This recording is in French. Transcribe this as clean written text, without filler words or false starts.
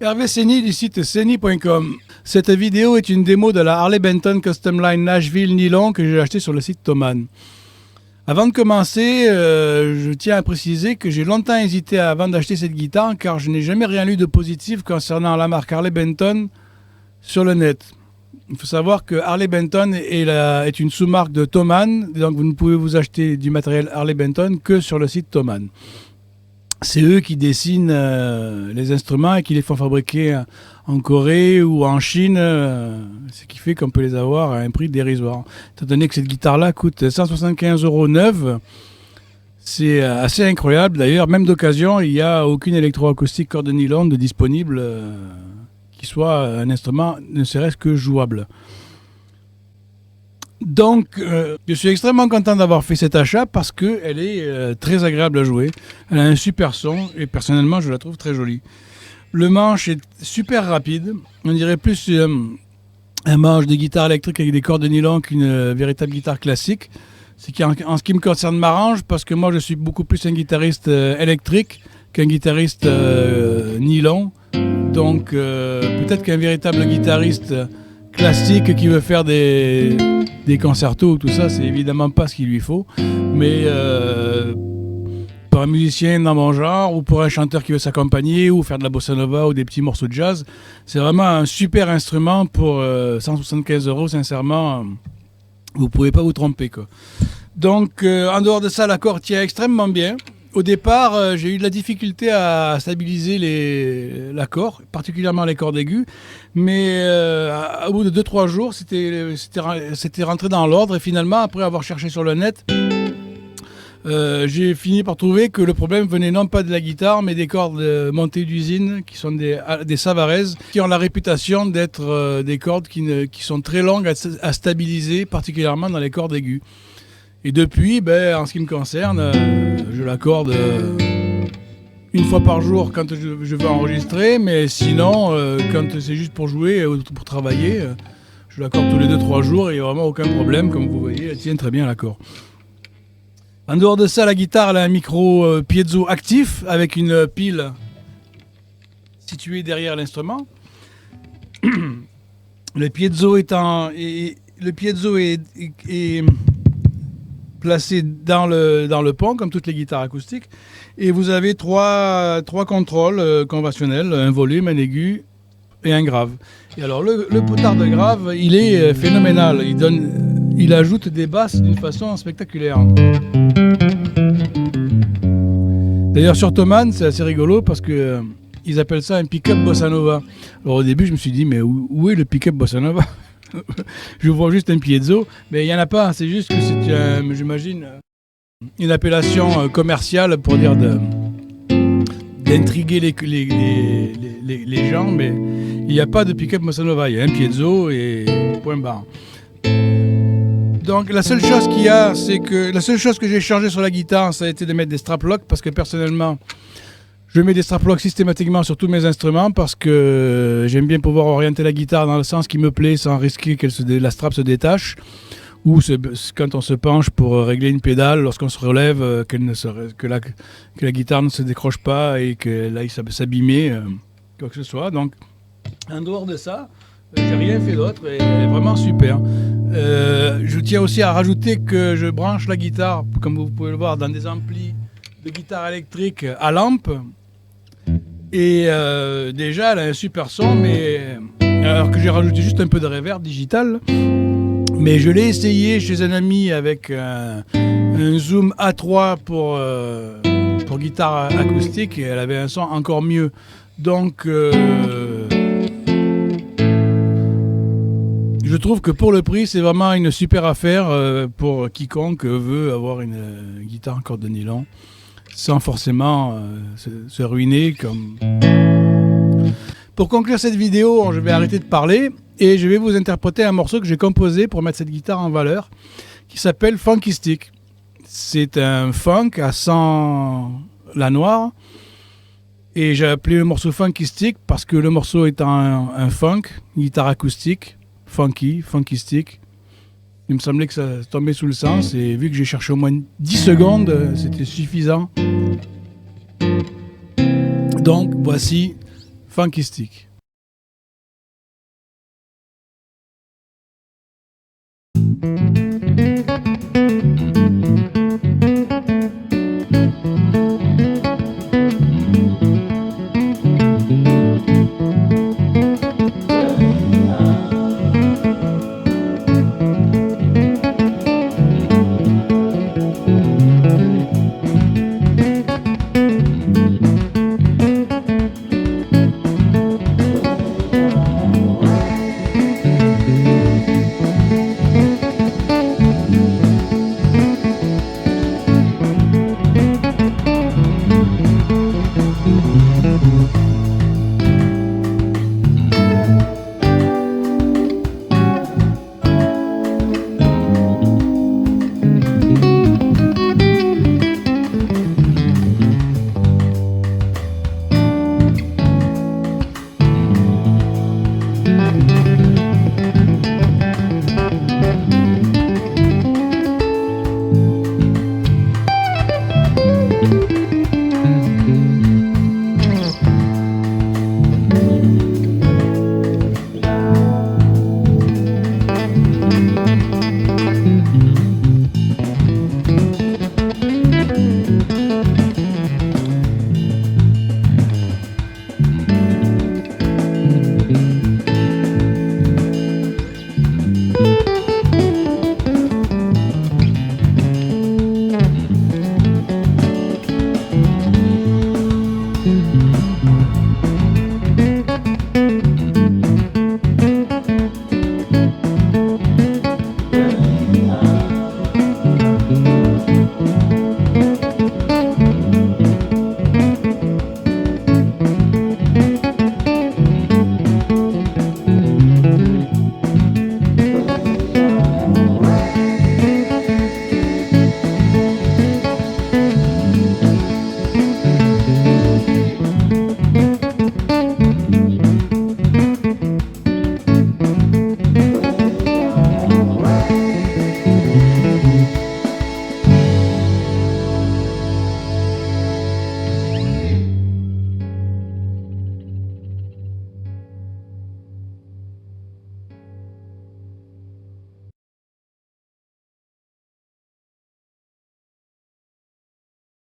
Hervé Seni du site seni.com. Cette vidéo est une démo de la Harley Benton Custom Line Nashville Nylon que j'ai acheté sur le site Thomann. Avant de commencer, je tiens à préciser que j'ai longtemps hésité avant d'acheter cette guitare car je n'ai jamais rien lu de positif concernant la marque Harley Benton sur le net. Il faut savoir que Harley Benton est une sous-marque de Thomann, donc vous ne pouvez vous acheter du matériel Harley Benton que sur le site Thomann. C'est eux qui dessinent les instruments et qui les font fabriquer en Corée ou en Chine, ce qui fait qu'on peut les avoir à un prix dérisoire. Étant donné que cette guitare-là coûte 175 € neuve, c'est assez incroyable. D'ailleurs, même d'occasion, il n'y a aucune électroacoustique corde nylon de disponible qui soit un instrument ne serait-ce que jouable. Donc, je suis extrêmement content d'avoir fait cet achat parce qu'elle est très agréable à jouer. Elle a un super son et personnellement, je la trouve très jolie. Le manche est super rapide. On dirait plus un manche de guitare électrique avec des cordes de nylon qu'une véritable guitare classique. C'est qu'en ce qui me concerne, m'arrange parce que moi, je suis beaucoup plus un guitariste électrique qu'un guitariste nylon. Donc, peut-être qu'un véritable guitariste classique qui veut faire des concertos, tout ça, c'est évidemment pas ce qu'il lui faut. Mais pour un musicien dans mon genre, ou pour un chanteur qui veut s'accompagner, ou faire de la bossa nova ou des petits morceaux de jazz, c'est vraiment un super instrument pour 175 €, sincèrement. Vous pouvez pas vous tromper, quoi. Donc, en dehors de ça, l'accord tient extrêmement bien. Au départ, j'ai eu de la difficulté à stabiliser l'accord, particulièrement les cordes aiguës, mais au bout de 2-3 jours, c'était rentré dans l'ordre et finalement, après avoir cherché sur le net, j'ai fini par trouver que le problème venait non pas de la guitare, mais des cordes montées d'usine, qui sont des Savarez, qui ont la réputation d'être des cordes qui sont très longues à stabiliser, particulièrement dans les cordes aiguës. Et depuis, en ce qui me concerne, je l'accorde une fois par jour quand je veux enregistrer, mais sinon, quand c'est juste pour jouer ou pour travailler, je l'accorde tous les 2-3 jours et il n'y a vraiment aucun problème. Comme vous voyez, elle tient très bien l'accord. En dehors de ça, la guitare elle a un micro piezo actif avec une pile située derrière l'instrument. Le piezo est placé dans le pont, comme toutes les guitares acoustiques. Et vous avez trois contrôles conventionnels, un volume, un aigu et un grave. Et alors, le potard de grave, il est phénoménal. Il ajoute des basses d'une façon spectaculaire. D'ailleurs, sur Thomann, c'est assez rigolo parce que ils appellent ça un pick-up bossa nova. Alors, au début, je me suis dit, mais où est le pick-up bossa nova ? Je vois juste un piezo, mais il n'y en a pas. C'est juste que c'est, j'imagine, une appellation commerciale pour dire d'intriguer les gens, mais il n'y a pas de pick-up bossa nova. Il y a un piezo et point barre. Donc la seule chose qu'il y a, c'est que la seule chose que j'ai changé sur la guitare, ça a été de mettre des strap locks parce que personnellement, je mets des strap locks systématiquement sur tous mes instruments parce que j'aime bien pouvoir orienter la guitare dans le sens qui me plaît sans risquer que la strap se détache ou quand on se penche pour régler une pédale, lorsqu'on se relève, que la guitare ne se décroche pas et qu'elle aille s'abîmer, quoi que ce soit. Donc, en dehors de ça, j'ai rien fait d'autre et elle est vraiment super. Je tiens aussi à rajouter que je branche la guitare, comme vous pouvez le voir, dans des amplis de guitare électrique à lampe. Et déjà, elle a un super son, mais alors que j'ai rajouté juste un peu de reverb digital. Mais je l'ai essayé chez un ami avec un Zoom A3 pour guitare acoustique et elle avait un son encore mieux. Donc, je trouve que pour le prix, c'est vraiment une super affaire pour quiconque veut avoir une guitare en corde de nylon sans forcément se ruiner. Pour conclure cette vidéo, je vais arrêter de parler et je vais vous interpréter un morceau que j'ai composé pour mettre cette guitare en valeur qui s'appelle Funky Stick. C'est un funk à 100 la noire et j'ai appelé le morceau Funky Stick parce que le morceau est un funk, une guitare acoustique, funky stick. Il me semblait que ça tombait sous le sens et vu que j'ai cherché au moins 10 secondes, c'était suffisant. Donc voici Funky Stick.